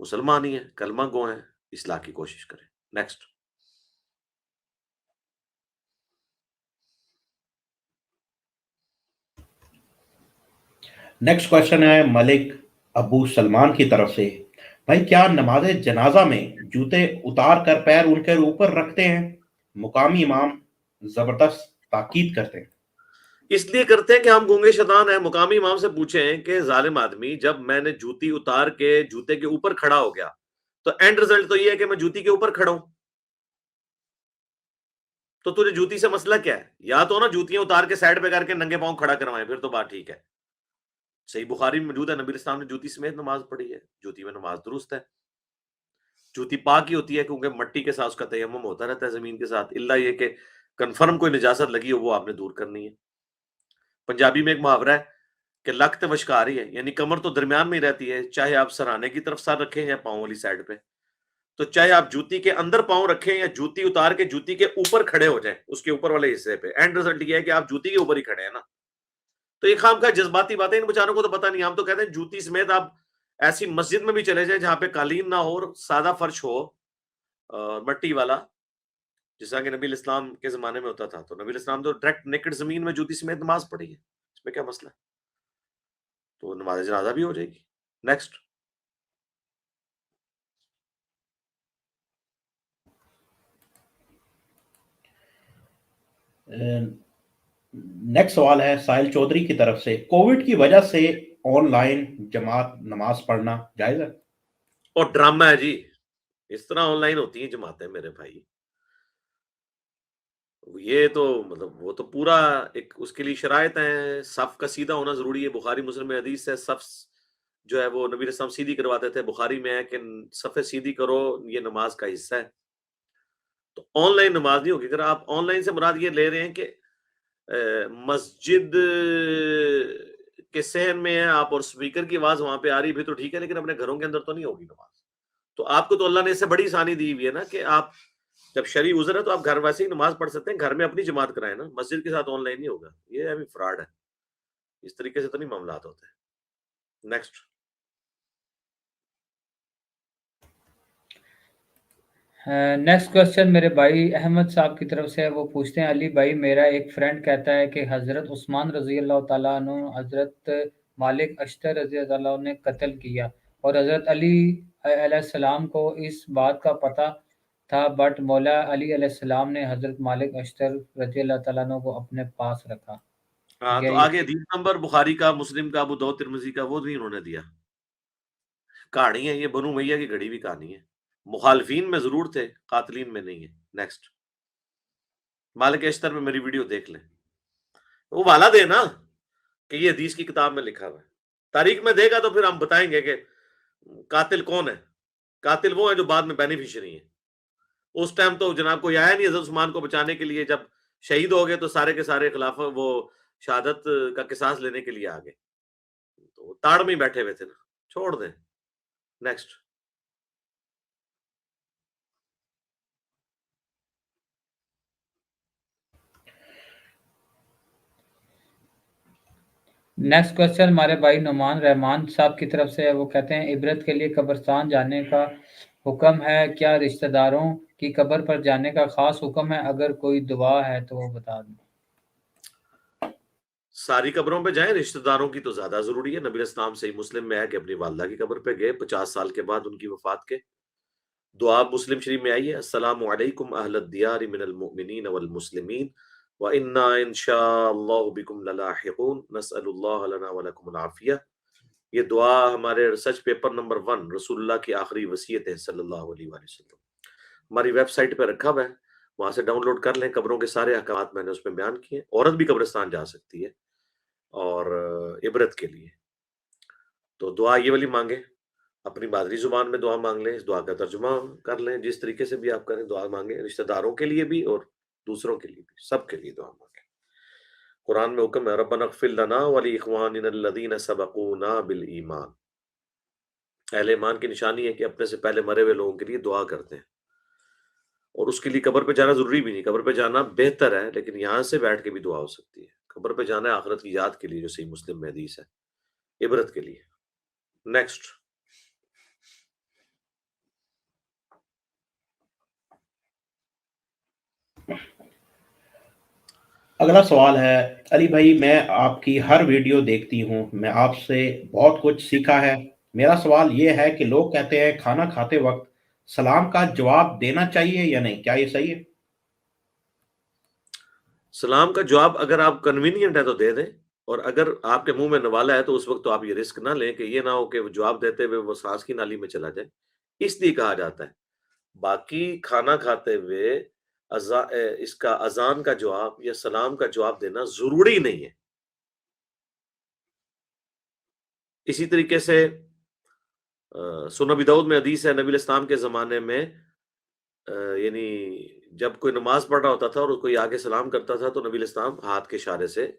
مسلمان ہی ہیں، کلمہ گو ہیں، اصلاح کی کوشش کریں. نیکسٹ. نیکسٹ کوشچن ہے ملک ابو سلمان کی طرف سے. بھائی کیا نماز جنازہ میں جوتے اتار کر پیر ان کے اوپر رکھتے ہیں؟ مقامی امام زبردست تاکید کرتے ہیں. اس لیے کرتے ہیں کہ ہم گونگے شیطان ہیں. مقامی امام سے پوچھیں کہ ظالم آدمی، جب میں نے جوتی اتار کے جوتے کے اوپر کھڑا ہو گیا تو اینڈ رزلٹ تو یہ ہے کہ میں جوتی کے اوپر کھڑا ہوں. تو تجھے جوتی سے مسئلہ کیا ہے؟ یا تو نا جوتیاں اتار کے سائڈ پہ کر کے ننگے پاؤں کھڑا کروائیں، پھر تو بات ٹھیک ہے. صحیح بخاری میں موجود ہے، نبی اسلام نے جوتی سمیت نماز پڑھی ہے، جوتی میں نماز درست ہے. جوتی پاک ہی ہوتی ہے کیونکہ مٹی کے ساتھ اس کا تیمم ہوتا رہتا ہے زمین کے ساتھ، الا یہ کہ کنفرم کوئی نجاست لگی ہو وہ آپ نے دور کرنی ہے. پنجابی میں ایک محاورہ ہے کہ لخت وشکاری ہے، یعنی کمر تو درمیان میں ہی رہتی ہے، چاہے آپ سرانے کی طرف سر رکھیں یا پاؤں والی سائڈ پہ. تو چاہے آپ جوتی کے اندر پاؤں رکھیں یا جوتی اتار کے جوتی کے اوپر کھڑے ہو جائیں اس کے اوپر والے حصے پہ، اینڈ رزلٹ یہ ہے کہ آپ جوتی کے اوپر ہی کھڑے ہیں نا. تو یہ خام کا جذباتی باتیں، ان بیچاروں کو تو پتہ نہیں. ہم تو کہتے ہیں جوتی سمیت آپ ایسی مسجد میں بھی چلے جائیں جہاں پہ قالین نہ ہو اور سادہ فرش ہو مٹی والا، جس طرح کہ نبی الاسلام کے زمانے میں ہوتا تھا. تو نبی الاسلام تو ڈائریکٹ نیکڈ زمین میں جوتی سمیت نماز پڑھی ہے، اس میں کیا مسئلہ ہے؟ تو نماز جنازہ بھی ہو جائے گی. نیکسٹ. نیکسٹ سوال ہے ساحل چودھری کی طرف سے. کووڈ کی وجہ سے آن لائن جماعت نماز پڑھنا جائز ہے؟ اور ڈرامہ ہے جی، اس طرح آن لائن ہوتی ہیں جماعتیں میرے بھائی. یہ تو مطلب وہ تو پورا ایک اس کے لیے شرائط ہیں. صف کا سیدھا ہونا ضروری ہے. بخاری مسلم میں حدیث ہے، صف جو ہے وہ نبی السلام سیدھی کرواتے تھے. بخاری میں ہے کہ صف سیدھی کرو، یہ نماز کا حصہ ہے. تو آن لائن نماز نہیں ہوگی. اگر آپ آن لائن سے مراد یہ لے رہے ہیں کہ مسجد کے صحن میں ہے آپ اور اسپیکر کی آواز وہاں پہ آ رہی بھی تو ٹھیک ہے، لیکن اپنے گھروں کے اندر تو نہیں ہوگی نماز. تو آپ کو تو اللہ نے اس سے بڑی آسانی دی ہوئی ہے نا کہ آپ جب شرعی عذر ہے تو آپ گھر ویسے ہی نماز پڑھ سکتے ہیں، گھر میں اپنی جماعت کرائیں نا، مسجد کے ساتھ آن لائن نہیں ہوگا. یہ ابھی فراڈ ہے، اس طریقے سے تو نہیں معاملات ہوتے. نیکسٹ. نیکسٹ کوشچن میرے بھائی احمد صاحب کی طرف سے. وہ پوچھتے ہیں علی بھائی میرا ایک فرینڈ کہتا ہے کہ حضرت عثمان رضی اللہ تعالیٰ عنہ حضرت مالک اشتر رضی اللہ عنہ نے قتل کیا اور حضرت علی علیہ السلام کو اس بات کا پتہ تھا، بٹ مولا علی علیہ السلام نے حضرت مالک اشتر رضی اللہ تعالیٰ عنہ کو اپنے پاس رکھا. ہاں تو آگے حدیث نمبر بخاری کا، مسلم کا، ابو داؤد ترمذی کا وہ نہیں انہوں نے دیا. کہانی ہے یہ، بنو میاں کی گھڑی ہوئی کہانی ہے. مخالفین میں ضرور تھے، قاتلین میں نہیں ہے. نیکسٹ. مالک اشتر میں میری ویڈیو دیکھ لیں، وہ والا دے نا کہ یہ حدیث کی کتاب میں لکھا ہوا ہے. تاریخ میں دے گا تو پھر ہم بتائیں گے کہ قاتل کون ہے. قاتل وہ ہے جو بعد میں بینیفیشری ہیں. اس ٹائم تو جناب کوئی آیا نہیں حضرت عثمان کو بچانے کے لیے. جب شہید ہو گئے تو سارے کے سارے خلاف وہ شہادت کا قصاص لینے کے لیے آ گئے. تو تاڑ میں ہی بیٹھے ہوئے تھے نا، چھوڑ دیں. نیکسٹ. نیکسٹ کوشچن ہمارے بھائی نعمان رحمان صاحب کی طرف سے. وہ کہتے ہیں عبرت کے لیے قبرستان جانے کا حکم ہے کیا؟ رشتہ داروں کی قبر پر جانے کا خاص حکم ہے؟ اگر کوئی دعا ہے تو وہ بتا دیں. ساری قبروں پہ جائیں، رشتہ داروں کی تو زیادہ ضروری ہے. نبی اسلام صحیح مسلم میں ہے کہ اپنی والدہ کی قبر پہ گئے 50 سال کے بعد ان کی وفات کے. دعا مسلم شریف میں آئی ہے، السلام علیکم اہل الدیار من المؤمنین والمسلمین وَإِنَّا إِن شَاءَ اللَّهُ بِكُمْ لَلَاحِقُونَ نَسْأَلُ اللَّهَ لَنَا وَلَكُمُ الْعَافِيَةَ. یہ دعا ہمارے ریسرچ پیپر نمبر 1 رسول اللہ کی آخری وصیت ہے صلی اللہ علیہ وآلہ وسلم. ہماری ویب سائٹ پہ رکھا ہوا ہے، وہاں سے ڈاؤن لوڈ کر لیں. قبروں کے سارے احکامات میں نے اس میں بیان کیے. عورت بھی قبرستان جا سکتی ہے اور عبرت کے لیے. تو دعا یہ والی مانگیں، اپنی مادری زبان میں دعا مانگ لیں، اس دعا کا ترجمہ کر لیں، جس طریقے سے بھی آپ کریں دعا مانگیں. رشتہ داروں کے لیے بھی اور دوسروں کے لیے بھی، سب کے لیے دعا مانگیں. قرآن میں حکم ہے ربنا اغفر لنا ولاخواننا الذین سبقونا بالایمان. اہل ایمان کی نشانی ہے کہ اپنے سے پہلے مرے ہوئے لوگوں کے لیے دعا کرتے ہیں. اور اس کے لیے قبر پہ جانا ضروری بھی نہیں، قبر پہ جانا بہتر ہے، لیکن یہاں سے بیٹھ کے بھی دعا ہو سکتی ہے. قبر پہ جانا ہے آخرت کی یاد کے لیے، جو صحیح مسلم میں حدیث ہے، عبرت کے لیے. نیکسٹ. اگلا سوال ہے علی بھائی، میں آپ کی ہر ویڈیو دیکھتی ہوں، میں آپ سے بہت کچھ سیکھا ہے۔ میرا سوال یہ ہے کہ لوگ کہتے ہیں کھانا کھاتے وقت سلام کا جواب دینا چاہیے یا نہیں، کیا یہ صحیح ہے؟ سلام کا جواب اگر آپ کنوینئنٹ ہے تو دے دیں، اور اگر آپ کے منہ میں نوالا ہے تو اس وقت تو آپ یہ رسک نہ لیں کہ یہ نہ ہو کہ وہ جواب دیتے ہوئے وہ سانس کی نالی میں چلا جائے، اس لیے کہا جاتا ہے۔ باقی کھانا کھاتے ہوئے اس کا اذان کا جواب یا سلام کا جواب دینا ضروری نہیں ہے۔ اسی طریقے سے سنن ابی داؤد میں حدیث ہے، نبی علیہ السلام کے زمانے میں یعنی جب کوئی نماز پڑھ رہا ہوتا تھا اور کوئی آگے سلام کرتا تھا تو نبی علیہ السلام ہاتھ کے اشارے سے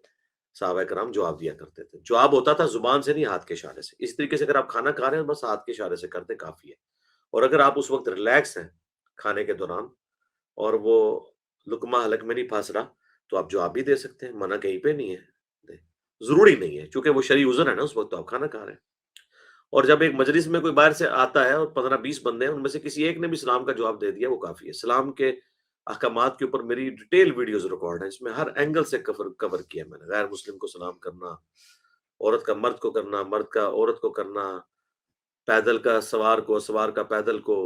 صحابہ کرام جواب دیا کرتے تھے۔ جواب ہوتا تھا زبان سے نہیں، ہاتھ کے اشارے سے۔ اس طریقے سے اگر آپ کھانا کھا رہے ہیں بس ہاتھ کے اشارے سے کرتے کافی ہے، اور اگر آپ اس وقت ریلیکس ہیں کھانے کے دوران اور وہ لقمہ حلق میں نہیں پھنس رہا تو آپ جواب بھی دے سکتے ہیں، منع کہیں پہ نہیں ہے، ضروری نہیں ہے، چونکہ وہ شرعی عذر ہے نا، اس وقت تو آپ کھانا کھا رہے ہیں۔ اور جب ایک مجلس میں کوئی باہر سے آتا ہے اور 15-20 بندے ہیں، ان میں سے کسی ایک نے بھی سلام کا جواب دے دیا وہ کافی ہے۔ سلام کے احکامات کے اوپر میری ڈیٹیل ویڈیوز ریکارڈ ہیں، اس میں ہر اینگل سے کور کیا میں نے۔ غیر مسلم کو سلام کرنا، عورت کا مرد کو کرنا، مرد کا عورت کو کرنا، پیدل کا سوار کو، سوار کا پیدل کو،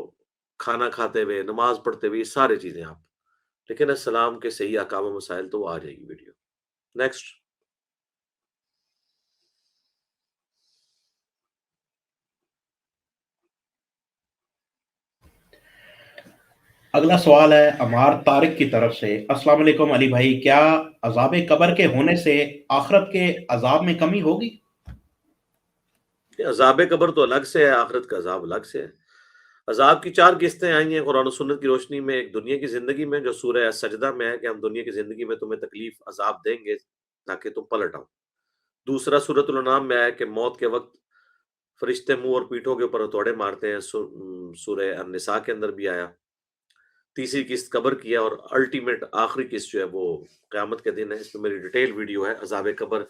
کھانا کھاتے ہوئے، نماز پڑھتے ہوئے، یہ ساری چیزیں آپ لیکن السلام کے صحیح احکام و مسائل تو وہ آ جائے گی ویڈیو۔ نیکسٹ۔ اگلا سوال ہے عمار طارق کی طرف سے۔ السلام علیکم علی بھائی، کیا عذاب قبر کے ہونے سے آخرت کے عذاب میں کمی ہوگی؟ عذاب قبر تو الگ سے ہے، آخرت کا عذاب الگ سے ہے۔ عذاب کی 4 قسطیں آئی ہیں قرآن و سنت کی روشنی میں۔ ایک دنیا کی زندگی میں جو سورہ سجدہ میں ہے کہ ہم دنیا کی زندگی میں تمہیں تکلیف عذاب دیں گے تاکہ تم پلٹ آؤ۔ دوسرا سورۃ الانعام میں ہے کہ موت کے وقت فرشتے منہ اور پیٹھوں کے اوپر ہتھوڑے مارتے ہیں، سورہ النساء کے اندر بھی آیا۔ تیسری قسط قبر کی ہے، اور الٹیمیٹ آخری قسط جو ہے وہ قیامت کے دن ہے۔ اس میں میری ڈیٹیل ویڈیو ہے۔ عذاب قبر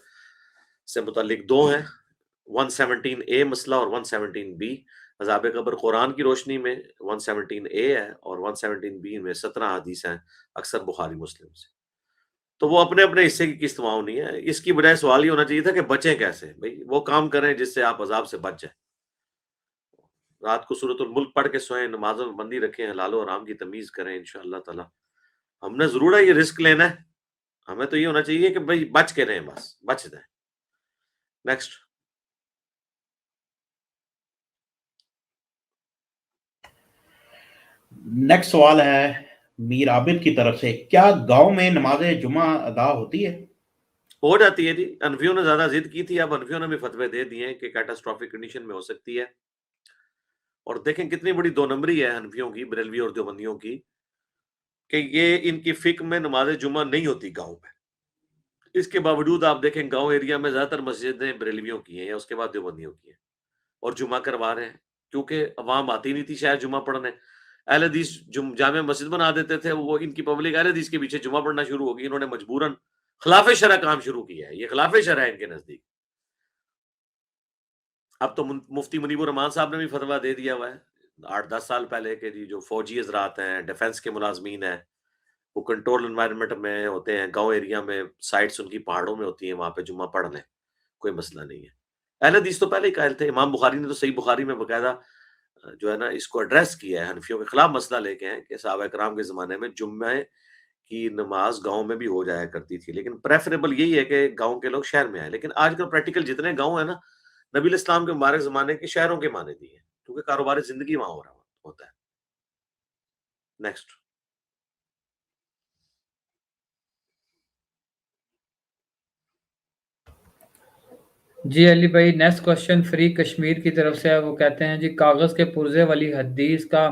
سے متعلق 2 ہیں، 117A مسئلہ اور 117B۔ عذاب قبر قرآن کی روشنی میں 117A ہے، اور 117B میں 17 حدیث ہیں، اکثر بخاری مسلم سے۔ تو وہ اپنے اپنے حصے کی قسط وہاں ہونی ہے۔ اس کی بجائے سوال یہ ہونا چاہیے تھا کہ بچیں کیسے؟ بھائی وہ کام کریں جس سے آپ عذاب سے بچ جائیں۔ رات کو سورۃ الملک پڑھ کے سوئیں، نمازوں میں بندی رکھیں، حلال و حرام کی تمیز کریں، انشاءاللہ تعالی۔ ہم نے ضرور ہے یہ رسک لینا ہے، ہمیں تو یہ ہونا چاہیے کہ بھائی بچ کے رہیں، بس بچ جائیں۔ نیکسٹ۔ نیکسٹ سوال ہے میر عابد کی طرف سے۔ کیا گاؤں میں نماز جمعہ ادا ہوتی ہے؟ ہو جاتی ہے جی، انفیوں نے زیادہ ضد کی تھی، اب انفیوں نے بھی فتوے دے دیے ہیں کہ کیٹاسٹرافک کنڈیشن میں ہو سکتی ہے۔ اور دیکھیں کتنی بڑی 2 نمبری ہے حنفیوں کی، بریلوی اور دیوبندیوں کی، کہ یہ ان کی فقہ میں نماز جمعہ نہیں ہوتی گاؤں میں۔ اس کے باوجود آپ دیکھیں گاؤں ایریا میں زیادہ تر مسجدیں بریلویوں کی ہیں یا اس کے بعد دیوبندیوں کی ہیں، اور جمعہ کروا رہے ہیں، کیونکہ عوام آتی نہیں تھی شاید جمعہ پڑھنے۔ اہل حدیث جامع مسجد بنا دیتے تھے، وہ ان کی پبلک اہل حدیث کے پیچھے جمعہ پڑھنا شروع ہوگی۔ انہوں نے مجبوراً خلاف شرع کام شروع کیا ہے، یہ خلاف شرع ہے ان کے نزدیک۔ اب تو مفتی منیب الرحمان صاحب نے بھی فتویٰ دے دیا ہوا ہے 8-10 سال پہلے کہ جی جو فوجی حضرات ہیں، ڈیفنس کے ملازمین ہیں، وہ کنٹرول انوائرمنٹ میں ہوتے ہیں، گاؤں ایریا میں سائٹس ان کی پہاڑوں میں ہوتی ہیں، وہاں پہ جمعہ پڑھ لیں، کوئی مسئلہ نہیں ہے۔ اہل حدیث تو پہلے ہی قائل تھے، امام بخاری نے تو صحیح بخاری میں باقاعدہ جو ہے نا اس کو ایڈریس کیا ہے، حنفیوں کے خلاف مسئلہ لے کے ہیں کہ صحابہ کرام کے زمانے میں جمعہ کی نماز گاؤں میں بھی ہو جایا کرتی تھی، لیکن پریفریبل یہی ہے کہ گاؤں کے لوگ شہر میں آئیں۔ لیکن آج کل پریکٹیکل جتنے گاؤں ہیں نا، نبی علیہ السلام کے مبارک زمانے کے شہروں کے معنی دی ہیں، کیونکہ کاروبار زندگی وہاں ہو رہا ہوتا ہے۔ نیکسٹ۔ جی علی بھائی، نیکسٹ کوشچن فری کشمیر کی طرف سے ہے، وہ کہتے ہیں جی کاغذ کے پرزے والی حدیث کا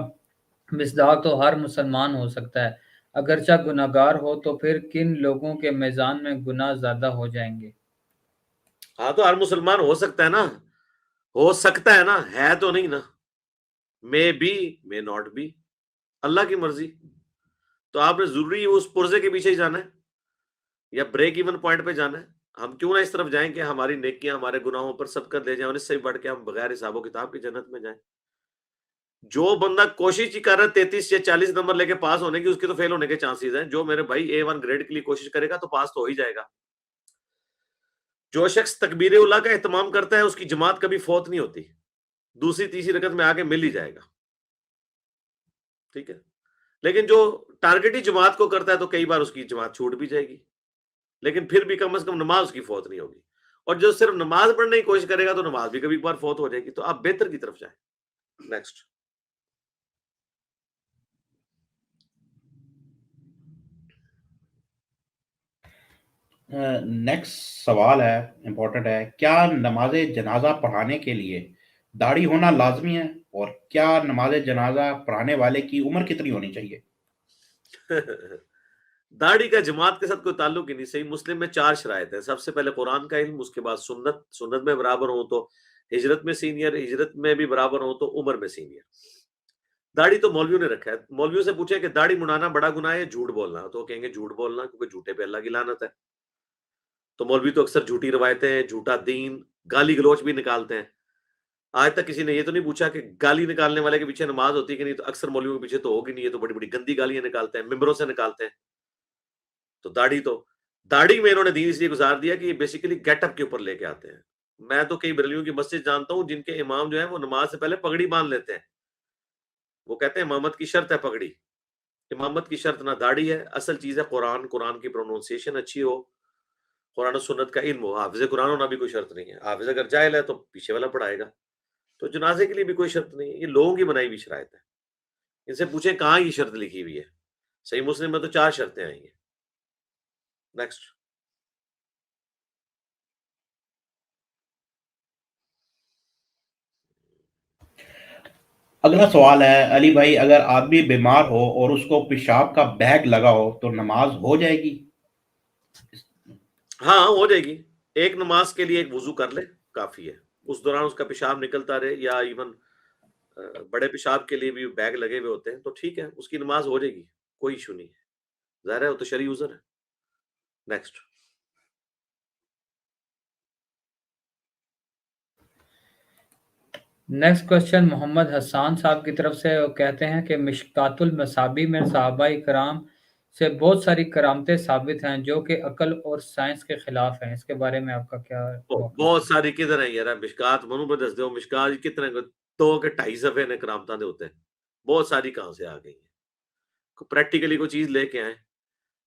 مصداق تو ہر مسلمان ہو سکتا ہے، اگرچہ گناہگار ہو، تو پھر کن لوگوں کے میزان میں گناہ زیادہ ہو جائیں گے؟ ہاں تو ہر مسلمان ہو سکتا ہے نا، ہو سکتا ہے نا، ہے تو نہیں نا، may be may not be, Allah کی مرضی۔ تو آپ نے ضروری اس پرزے کے پیچھے ہی جانا ہے یا بریک ایون پوائنٹ پہ جانا ہے؟ ہم کیوں نہ اس طرف جائیں کہ ہماری نیکیاں ہمارے گناہوں پر سبقت لے جائیں، اور اس سے بڑھ کے ہم بغیر حساب و کتاب کی جنت میں جائیں۔ جو بندہ کوشش ہی کر رہا ہے 33 یا 40 نمبر لے کے پاس ہونے کی، اس کے تو فیل ہونے کے چانسز ہیں. جو میرے بھائی A1 گریڈ کے لیے کوشش کرے گا تو پاس تو ہو ہی جائے گا. جو شخص تکبیر اولیٰ کا اہتمام کرتا ہے اس کی جماعت کبھی فوت نہیں ہوتی، دوسری تیسری رکعت میں آگے مل ہی جائے گا. ٹھیک ہے. لیکن جو ٹارگٹ ہی جماعت کو کرتا ہے تو کئی بار اس کی جماعت چھوٹ بھی جائے گی، لیکن پھر بھی کم از کم نماز اس کی فوت نہیں ہوگی. اور جو صرف نماز پڑھنے کی کوشش کرے گا تو نماز بھی کبھی بار فوت ہو جائے گی. تو آپ بہتر کی طرف جائیں. نیکسٹ. نیکسٹ سوال ہے، امپورٹنٹ ہے. کیا نماز جنازہ پڑھانے کے لیے داڑھی ہونا لازمی ہے؟ اور کیا نماز جنازہ پڑھانے والے کی عمر کتنی ہونی چاہیے؟ داڑھی کا جماعت کے ساتھ کوئی تعلق ہی نہیں. صحیح مسلم میں 4 شرائط ہیں. سب سے پہلے قرآن کا علم، اس کے بعد سنت میں برابر ہو تو ہجرت میں سینئر، ہجرت میں بھی برابر ہو تو عمر میں سینئر. داڑھی تو مولویوں نے رکھا ہے. مولویوں سے پوچھے کہ داڑھی منڈانا بڑا گناہ ہے جھوٹ بولنا، تو وہ کہیں گے جھوٹ بولنا، کیونکہ جھوٹے پہ اللہ کی لعنت ہے. تو مولوی تو اکثر جھوٹی روایتیں، جھوٹا دین، گالی گلوچ بھی نکالتے ہیں. آج تک کسی نے یہ تو نہیں پوچھا کہ گالی نکالنے والے کے پیچھے نماز ہوتی ہے کہ نہیں. تو اکثر مولویوں کے پیچھے تو ہوگی نہیں. یہ تو بڑی بڑی گندی گالیاں نکالتے ہیں، ممبروں سے نکالتے ہیں. تو داڑھی میں انہوں نے دین اس لیے گزار دیا کہ یہ بیسیکلی گیٹ اپ کے اوپر لے کے آتے ہیں. میں تو کئی بریلویوں کی مسجد جانتا ہوں جن کے امام جو ہیں وہ نماز سے پہلے پگڑی باندھ لیتے ہیں. وہ کہتے ہیں امامت کی شرط ہے پگڑی. امامت کی شرط نہ داڑھی ہے، اصل چیز ہے قرآن کی پروننسیشن اچھی ہو، قرآن و سنت کا علم ہو. حافظ قرآن ہونا بھی کوئی شرط نہیں ہے. حافظ اگر جاہل ہے تو پیچھے والا پڑھائے گا. تو جنازے کے لیے بھی کوئی شرط نہیں ہے. یہ لوگوں کی بنائی ہوئی شرائط ہے. ان سے پوچھیں کہاں یہ شرط لکھی ہوئی ہے. صحیح مسلم میں تو 4 شرطیں آئی ہیں. نیکسٹ. اگلا سوال ہے، علی بھائی اگر آدمی بیمار ہو اور اس کو پیشاب کا بیگ لگا ہو تو نماز ہو جائے گی؟ ہاں ہو جائے گی. ایک نماز کے لیے ایک وضو کر لے کافی ہے. اس دوران اس کا پیشاب نکلتا رہے، یا ایون بڑے پیشاب کے لیے بھی بیگ لگے ہوئے ہوتے ہیں تو ٹھیک ہے، اس کی نماز ہو جائے گی، کوئی ایشو نہیں ہے. ظاہر ہے وہ تو شرعی عذر ہے. نیکسٹ. نیکسٹ کوشچن محمد حسان صاحب کی طرف سے. وہ کہتے ہیں کہ مشکات المصابیح میں صحابہ کرام سے بہت ساری کرامتیں ثابت ہیں جو کہ عقل اور سائنس کے خلاف ہیں. اس کے بارے میں آپ کا کیا موقف ہے؟ بہت ساری کدھر ہیں یار. مشکات منو پہ دس دو. مشکات کتنے 2 کے 2.5 صفحے نے کرامتاں دے ہوتے ہیں. بہت ساری کہاں سے آ گئی ہیں. پریکٹیکلی کوئی چیز لے کے آئیں.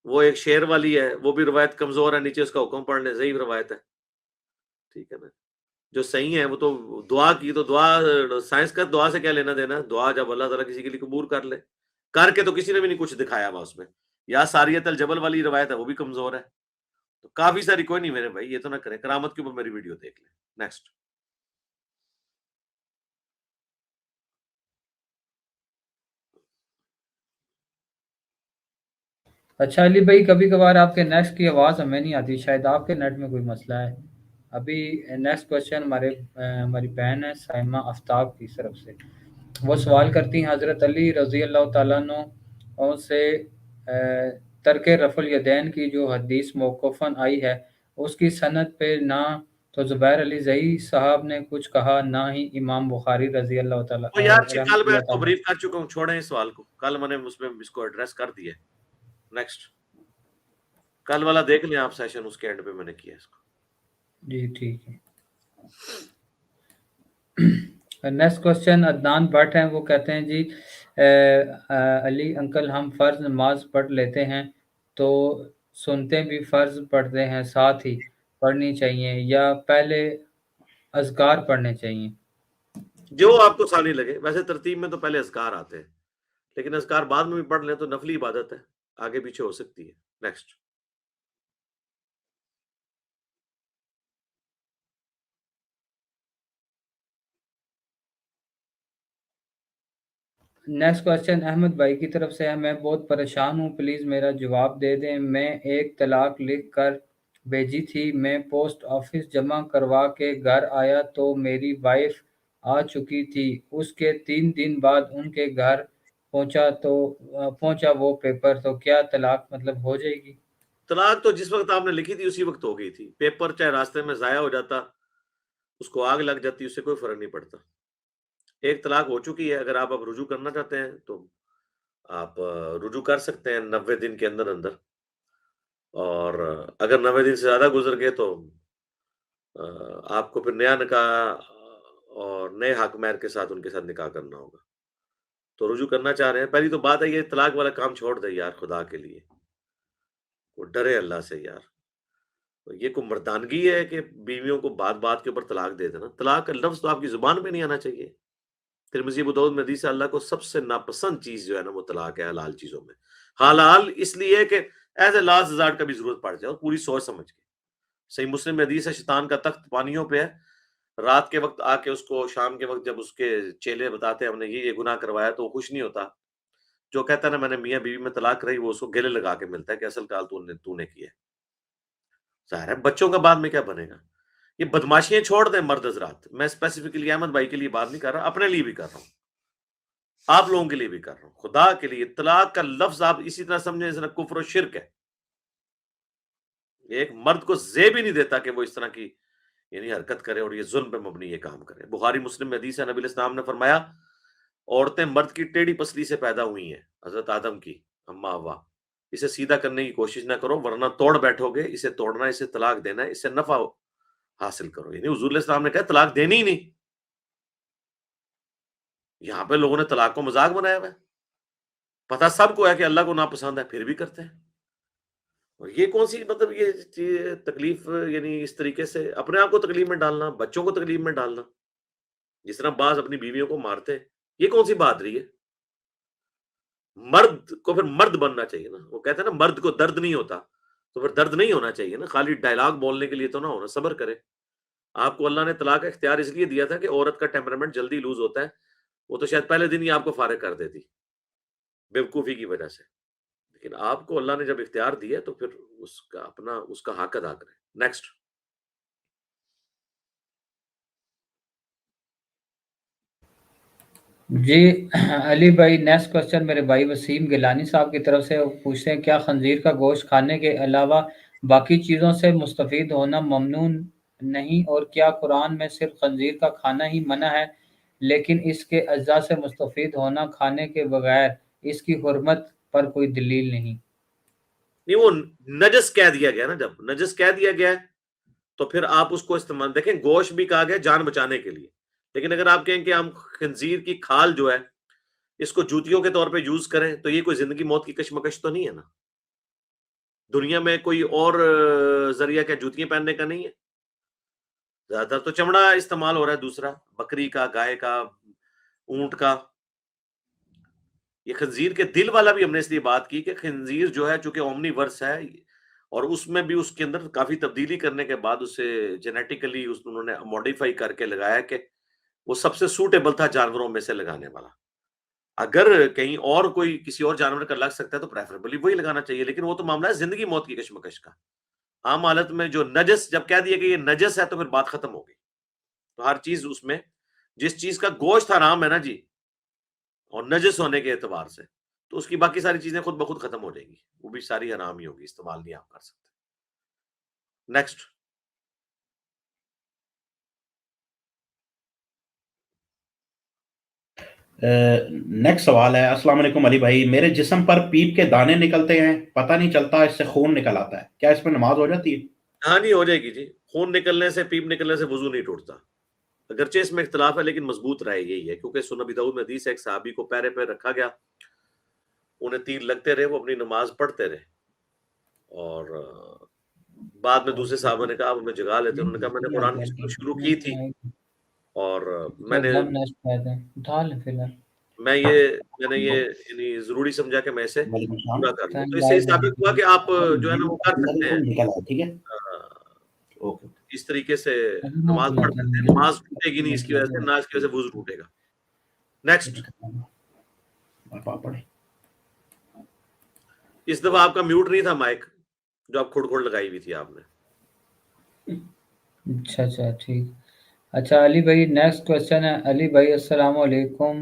وہ ایک شعر والی ہے، وہ بھی روایت کمزور ہے، نیچے اس کا حکم پڑھ لیں، ضعیف روایت ہے. ٹھیک ہے نا. جو صحیح ہے وہ تو دعا کی، تو دعا سائنس کا دعا سے کیا لینا دینا. دعا جب اللہ تعالیٰ کسی کے لیے قبول کر لے، کر کے تو کسی نے بھی نہیں کچھ دکھایا ہوا اس میں. یا ساریت الجبل والی روایت ہے، وہ بھی کمزور ہے. تو کافی ساری. کوئی نہیں میرے بھائی، یہ تو نہ کریں. کرامت کے اوپر میری ویڈیو دیکھ لیں. نیکسٹ. اچھا علی بھائی، کبھی کبھار آپ کے نیکسٹ کی آواز ہمیں نہیں آتی، شاید آپ کے نیٹ میں کوئی مسئلہ ہے. ابھی نیکسٹ کوشچن ہماری بہن ہے سائمہ آفتاب کی طرف سے. وہ سوال کرتی ہیں حضرت علی رضی اللہ تعالیٰ عنہ سے ترک رفع الیدین کی جو حدیث موقوفاً آئی ہے اس کی سند پہ نہ تو زبیر علی زئی صاحب نے کچھ کہا، نہ ہی امام بخاری رضی اللہ تعالیٰ تو یار رحمۃ کل میں اللہ اس کو تعالیٰ. بریف کر چکا ہوں، چھوڑیں اس سوال کو. کل میں نے اس میں اس کو ایڈریس کر دیا. نیکسٹ. کل والا دیکھ لیں آپ سیشن، اس کے اینڈ پہ میں نے کیا اس کو. جی ٹھیک ہے. نیکسٹ کوشچن عدنان بٹ ہیں. وہ کہتے ہیں جی علی انکل ہم فرض نماز پڑھ لیتے ہیں تو سنتے بھی فرض پڑھتے ہیں، ساتھ ہی پڑھنی چاہیے یا پہلے اذکار پڑھنے چاہیے؟ جو آپ کو آسانی لگے. ویسے ترتیب میں تو پہلے اذکار آتے ہیں، لیکن اذکار بعد میں بھی پڑھ لیں تو نفلی عبادت ہے، آگے پیچھے ہو سکتی ہے. نیکسٹ. نیکسٹ کوشچن احمد بھائی کی طرف سے ہے. میں بہت پریشان ہوں، پلیز میرا جواب دے دیں. میں ایک طلاق لکھ کر بھیجی تھی، میں پوسٹ آفس جمع کروا کے گھر آیا تو میری وائف آ چکی تھی. اس کے 3 دن بعد ان کے گھر پہنچا وہ پیپر. تو کیا طلاق مطلب ہو جائے گی؟ طلاق تو جس وقت آپ نے لکھی تھی اسی وقت ہو گئی تھی. پیپر چاہے راستے میں ضائع ہو جاتا، اس کو آگ لگ جاتی، اس سے کوئی فرق نہیں پڑتا. ایک طلاق ہو چکی ہے، اگر آپ اب رجوع کرنا چاہتے ہیں تو آپ رجوع کر سکتے ہیں 90 دن کے اندر اندر، اور اگر 90 دن سے زیادہ گزر گئے تو آپ کو پھر نیا نکاح اور نئے حق مہر کے ساتھ ان کے ساتھ نکاح کرنا ہوگا۔ تو رجوع کرنا چاہ رہے ہیں، پہلی تو بات ہے یہ طلاق والا کام چھوڑ دے یار، خدا کے لیے وہ ڈرے اللہ سے یار۔ یہ کوئی مردانگی ہے کہ بیویوں کو بات بات کے اوپر طلاق دے دینا؟ طلاق کا لفظ تو آپ کی زبان پہ نہیں آنا چاہیے۔ ترمذی ابو داؤد میں حدیث ہے، اللہ کو سب سے ناپسند چیز جو ہے نا وہ طلاق ہے حلال چیزوں میں۔ حلال اس لیے کہ ایز اے لاسٹ ریزارٹ کبھی ضرورت پڑ جائے، اور پوری سوچ سمجھ کے۔ صحیح مسلم میں حدیث ہے، شیطان کا تخت پانیوں پہ ہے، رات کے وقت آ کے اس کو، شام کے وقت جب اس کے چیلے بتاتے ہیں ہم نے یہ گناہ کروایا، تو وہ خوش نہیں ہوتا۔ جو کہتا ہے نا میں نے میاں بیوی میں طلاق کرائی، وہ اس کو گلے لگا کے ملتا ہے کہ اصل کال تو نے کیا ہے۔ ظاہر ہے بچوں کا بعد میں کیا بنے گا؟ یہ بدماشیاں چھوڑ دیں مرد حضرات، میں اسپیسیفکلی احمد بھائی کے لیے بات نہیں کر رہا، اپنے لیے بھی کر رہا ہوں، آپ لوگوں کے لیے بھی کر رہا ہوں۔ خدا کے لیے طلاق کا لفظ آپ اسی طرح سمجھیں جس طرح کفر و شرک ہے۔ ایک مرد کو زیب ہی نہیں دیتا کہ وہ اس طرح کی یعنی حرکت کرے اور یہ ظلم پہ مبنی یہ کام کرے۔ بخاری مسلم میں حدیث ہے، نبی علیہ السلام نے فرمایا عورتیں مرد کی ٹیڑھی پسلی سے پیدا ہوئی ہیں، حضرت آدم کی اما حوا، اسے سیدھا کرنے کی کوشش نہ کرو ورنہ توڑ بیٹھو گے، اسے توڑنا، اسے طلاق دینا، اس سے نفع حاصل کرو۔ یعنی حضور علیہ السلام نے کہا طلاق دینی ہی نہیں۔ یہاں پہ لوگوں نے طلاق کو مذاق بنایا ہوا ہے، پتہ سب کو ہے کہ اللہ کو ناپسند ہے، پھر بھی کرتے ہیں۔ اور یہ کون سی مطلب یہ تکلیف، یعنی اس طریقے سے اپنے آپ کو تکلیف میں ڈالنا، بچوں کو تکلیف میں ڈالنا، جس طرح بعض اپنی بیویوں کو مارتے ہیں، یہ کون سی بات رہی ہے؟ مرد کو پھر مرد بننا چاہیے نا، وہ کہتے ہیں نا مرد کو درد نہیں ہوتا، تو پھر درد نہیں ہونا چاہیے نا، خالی ڈائلاگ بولنے کے لیے تو نہ ہونا، صبر کرے۔ آپ کو اللہ نے طلاق کا اختیار اس لیے دیا تھا کہ عورت کا ٹیمپرامنٹ جلدی لوز ہوتا ہے، وہ تو شاید پہلے دن ہی آپ کو فارغ کر دیتی بیوقوفی کی وجہ سے، لیکن آپ کو اللہ نے جب اختیار دیا تو پھر اس کا اپنا اس کا حق ادا کریں۔ نیکسٹ۔ جی علی بھائی نیکسٹ کوشچن میرے بھائی وسیم گیلانی صاحب کی طرف سے، وہ پوچھتے ہیں کیا خنزیر کا گوشت کھانے کے علاوہ باقی چیزوں سے مستفید ہونا ممنوع نہیں، اور کیا قرآن میں صرف خنزیر کا کھانا ہی منع ہے لیکن اس کے اجزاء سے مستفید ہونا کھانے کے بغیر اس کی حرمت پر کوئی دلیل نہیں؟ نہیں، وہ نجس کہہ دیا گیا نا، جب نجس کہہ دیا گیا ہے تو پھر آپ اس کو استعمال، دیکھیں گوشت بھی کہا گیا جان بچانے کے لیے، لیکن اگر آپ کہیں کہ ہم خنزیر کی کھال جو ہے اس کو جوتیوں کے طور پہ یوز کریں، تو یہ کوئی زندگی موت کی کشمکش تو نہیں ہے نا؟ دنیا میں کوئی اور ذریعہ کیا جوتیاں پہننے کا نہیں ہے؟ زیادہ تر تو چمڑا استعمال ہو رہا ہے، دوسرا بکری کا، گائے کا، اونٹ کا۔ یہ خنزیر کے دل والا بھی ہم نے اس لیے بات کی کہ خنزیر جو ہے چونکہ اومنی ورس ہے، اور اس میں بھی اس کے اندر کافی تبدیلی کرنے کے بعد اسے جینیٹیکلی انہوں نے ماڈیفائی کر کے لگایا کہ وہ سب سے سوٹیبل تھا جانوروں میں سے لگانے والا۔ اگر کہیں اور کوئی کسی اور جانور کا لگ سکتا ہے تو پریفریبلی وہی لگانا چاہیے، لیکن وہ تو معاملہ ہے زندگی موت کی کشمکش کا۔ عام حالت میں جو نجس جب کہہ دیا کہ یہ نجس ہے تو پھر بات ختم ہو گئی۔ تو ہر چیز اس میں، جس چیز کا گوشت حرام ہے نا جی، اور نجس ہونے کے اعتبار سے، تو اس کی باقی ساری چیزیں خود بخود ختم ہو جائیں گی، وہ بھی ساری حرام ہی ہوگی، استعمال نہیں آپ کر سکتے۔ نیکسٹ۔ نیکسٹ سوال ہے، السلام علیکم علی بھائی، میرے جسم پر پیپ کے دانے نکلتے ہیں، پتہ نہیں چلتا، اس سے خون نکل آتا ہے، کیا اس میں نماز ہو جاتی ہے؟ ہاں جی، ہو جائے گی جی، خون نکلنے سے، پیپ نکلنے سے وضو نہیں ٹوٹتا، اگرچہ اس میں اختلاف ہے لیکن مضبوط رائے یہی ہے، کیونکہ سنن ابی داؤد میں حدیث ہے ایک صحابی کو پیرے پہ رکھا گیا، انہیں تیر لگتے رہے، وہ اپنی نماز پڑھتے رہے، اور بعد میں دوسرے صحابہ نے کہا آپ ہمیں جگا لیتے، انہوں نے کہا میں نے قرآن کی شروع کی تھی اور میں نے یعنی ضروری سمجھا کہ میں اسے وعلیکم السلام۔ پورا کر لوں، تو اس سے ثابت ہوا کہ آپ جو ہے نا وہ کر سکتے ہیں، نکل آئے، ٹھیک ہے، اوکے، اس طریقے سے نماز پڑھ سکتے ہیں، نماز ٹوٹے گی نہیں اس کی وجہ سے، نہ اس کی وجہ سے وضو ٹوٹے گا۔ نیکسٹ۔ آپ پڑھیں۔ اس دفعہ آپ کا میوٹ نہیں تھا مائک، جو آپ کھڑ کھڑ لگائی ہوئی تھی آپ نے۔ اچھا ٹھیک۔ اچھا علی بھائی نیکسٹ کوشچن ہے، علی بھائی السلام علیکم،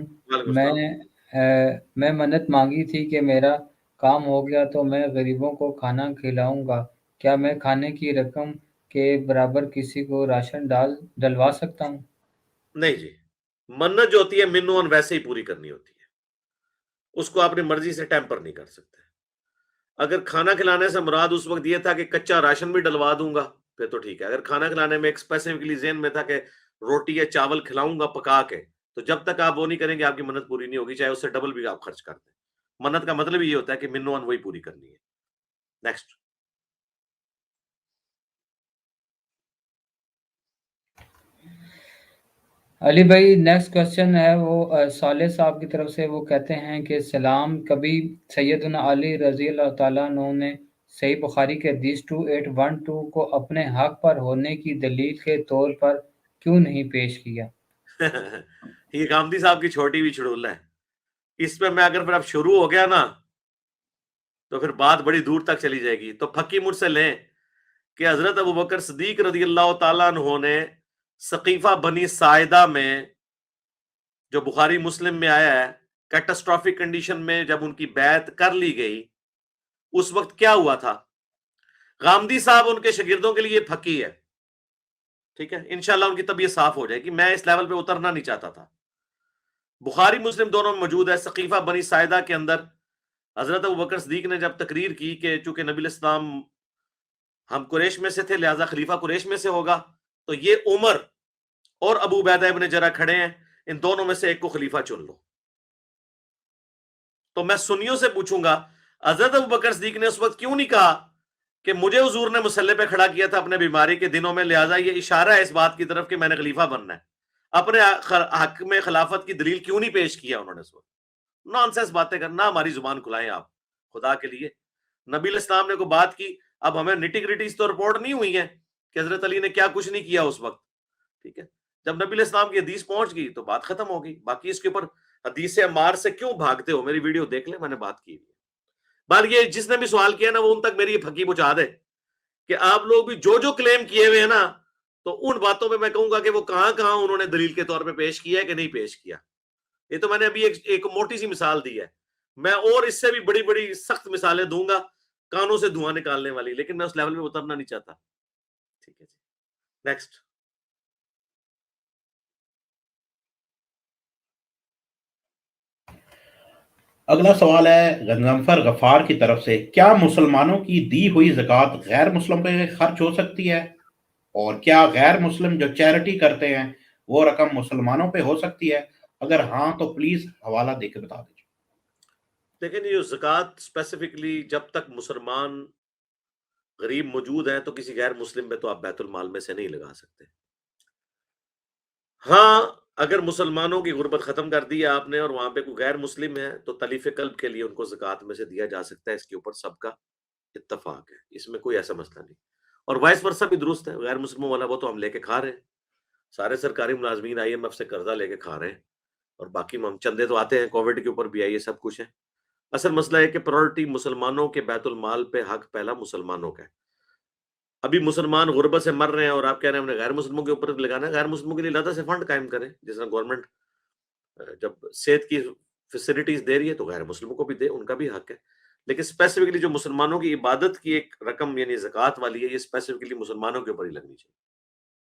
میں منت مانگی تھی کہ میرا کام ہو گیا تو میں غریبوں کو کھانا کھلاؤں گا، کیا میں کھانے کی رقم کے برابر کسی کو راشن ڈلوا سکتا ہوں؟ نہیں جی، منت جو ہوتی ہے منوان ویسے ہی پوری کرنی ہوتی ہے، اس کو اپنی مرضی سے ٹیمپر نہیں کر سکتے۔ اگر کھانا کھلانے سے مراد اس وقت یہ تھا کہ کچا راشن بھی ڈلوا دوں گا پھر تو ٹھیک ہے، اگر کھانا کھلانے میں ایک اسپیسیفکلی ذہن میں تھا کہ روٹی یا چاول کھلاؤں گا پکا کے، تو جب تک آپ وہ نہیں کریں گے آپ کی منت پوری نہیں ہوگی، چاہے اس سے ڈبل بھی آپ خرچ کر دیں۔ منت کا مطلب یہ ہوتا ہے کہ منوان وہی پوری کرنی ہے۔ نیکسٹ۔ علی بھائی نیکسٹ کوشچن ہے وہ صالح صاحب کی طرف سے، وہ کہتے ہیں کہ سلام، کبھی سیدنا علی رضی اللہ تعالیٰ عنہ نے صحیح بخاری کے حدیث 2812 کو اپنے حق پر ہونے کی دلیل کے طور پر کیوں نہیں پیش کیا؟ یہ غامدی صاحب کی چھوٹی بھی چڑول ہے، اس پہ میں اگر پھر اب شروع ہو گیا نا تو پھر بات بڑی دور تک چلی جائے گی۔ تو پھکی مجھ سے لیں کہ حضرت ابوبکر صدیق رضی اللہ تعالیٰ عنہ نے سقیفہ بنی ساعدہ میں، جو بخاری مسلم میں آیا ہے، کیٹاسٹرافک کنڈیشن میں جب ان کی بیعت کر لی گئی، اس وقت کیا ہوا تھا؟ غامدی صاحب ان کے شاگردوں کے لیے پھکی ہے، ٹھیک ہے، انشاءاللہ ان کی طبیعت صاف ہو جائے گی، میں اس لیول پہ اترنا نہیں چاہتا تھا۔ بخاری مسلم دونوں میں موجود ہے، سقیفہ بنی ساعدہ کے اندر حضرت ابوبکر صدیق نے جب تقریر کی کہ چونکہ نبی علیہ السلام ہم قریش میں سے تھے لہذا خلیفہ قریش میں سے ہوگا، تو یہ عمر اور ابو عبیدہ ابن جرح کھڑے ہیں، ان دونوں میں سے ایک کو خلیفہ چن لو۔ تو میں سنیوں سے پوچھوں گا حضرت ابوبکر صدیق نے اس وقت کیوں نہیں کہا کہ مجھے حضور نے مسلح پہ کھڑا کیا تھا اپنے بیماری کے دنوں میں، لہٰذا یہ اشارہ ہے اس بات کی طرف کہ میں نے خلیفہ بننا ہے، اپنے حق میں خلافت کی دلیل کیوں نہیں پیش کیا انہوں نے اس وقت؟ نان سینس باتیں کرنا، ہماری زبان کھلائیں آپ خدا کے لیے۔ نبی علیہ السلام نے کوئی بات کی، اب ہمیں نٹی گریٹیز تو رپورٹ نہیں ہوئی ہیں کہ حضرت علی نے کیا کچھ نہیں کیا اس وقت، ٹھیک ہے، جب نبی علیہ السلام کی حدیث پہنچ گئی تو بات ختم ہو گئی۔ باقی اس کے اوپر حدیث عمار سے کیوں بھاگتے ہو، میری ویڈیو دیکھ لیں، میں نے بات کی۔ بات یہ جس نے بھی سوال کیا نا وہ ان تک میری یہ پھکی پہنچا دے کہ آپ لوگ بھی جو جو کلیم کیے ہوئے ہیں نا، تو ان باتوں پہ میں کہوں گا کہ وہ کہاں کہاں انہوں نے دلیل کے طور پہ پیش کیا ہے کہ نہیں پیش کیا۔ یہ تو میں نے ابھی ایک موٹی سی مثال دی ہے، میں اور اس سے بھی بڑی بڑی سخت مثالیں دوں گا کانوں سے دھواں نکالنے والی، لیکن میں اس لیول پہ اترنا نہیں چاہتا، ٹھیک ہے جی۔ نیکسٹ۔ اگلا سوال ہے غنزمفر غفار کی طرف سے، کیا مسلمانوں کی دی ہوئی زکوٰۃ غیر مسلم پہ خرچ ہو سکتی ہے؟ اور کیا غیر مسلم جو چیریٹی کرتے ہیں وہ رقم مسلمانوں پہ ہو سکتی ہے؟ اگر ہاں تو پلیز حوالہ دے کے بتا دیجیے۔ لیکن یہ زکوٰۃ اسپیسیفکلی جب تک مسلمان غریب موجود ہیں تو کسی غیر مسلم پہ تو آپ بیت المال میں سے نہیں لگا سکتے۔ ہاں اگر مسلمانوں کی غربت ختم کر دی ہے آپ نے اور وہاں پہ کوئی غیر مسلم ہے تو تلیف قلب کے لیے ان کو زکوٰۃ میں سے دیا جا سکتا ہے، اس کے اوپر سب کا اتفاق ہے، اس میں کوئی ایسا مسئلہ نہیں۔ اور وائس ورثہ بھی درست ہے، غیر مسلموں والا وہ تو ہم لے کے کھا رہے ہیں، سارے سرکاری ملازمین IMF سے قرضہ لے کے کھا رہے ہیں، اور باقی ہم چندے تو آتے ہیں، کووڈ کے اوپر بھی آئیے، سب کچھ ہے۔ اصل مسئلہ ہے کہ پرائورٹی مسلمانوں کے بیت المال پہ حق پہلا مسلمانوں کا ہے۔ ابھی مسلمان غربت سے مر رہے ہیں اور آپ کہہ رہے ہیں ہم نے غیر مسلموں کے اوپر لگانا ہے، غیر مسلموں کے لیے علیحدہ سے فنڈ قائم کریں، جس طرح گورنمنٹ جب صحت کی فیسلٹیز دے رہی ہے تو غیر مسلموں کو بھی دے، ان کا بھی حق ہے، لیکن اسپیسیفکلی جو مسلمانوں کی عبادت کی ایک رقم یعنی زکوٰۃ والی ہے، یہ اسپیسیفکلی مسلمانوں کے اوپر ہی لگنی چاہیے۔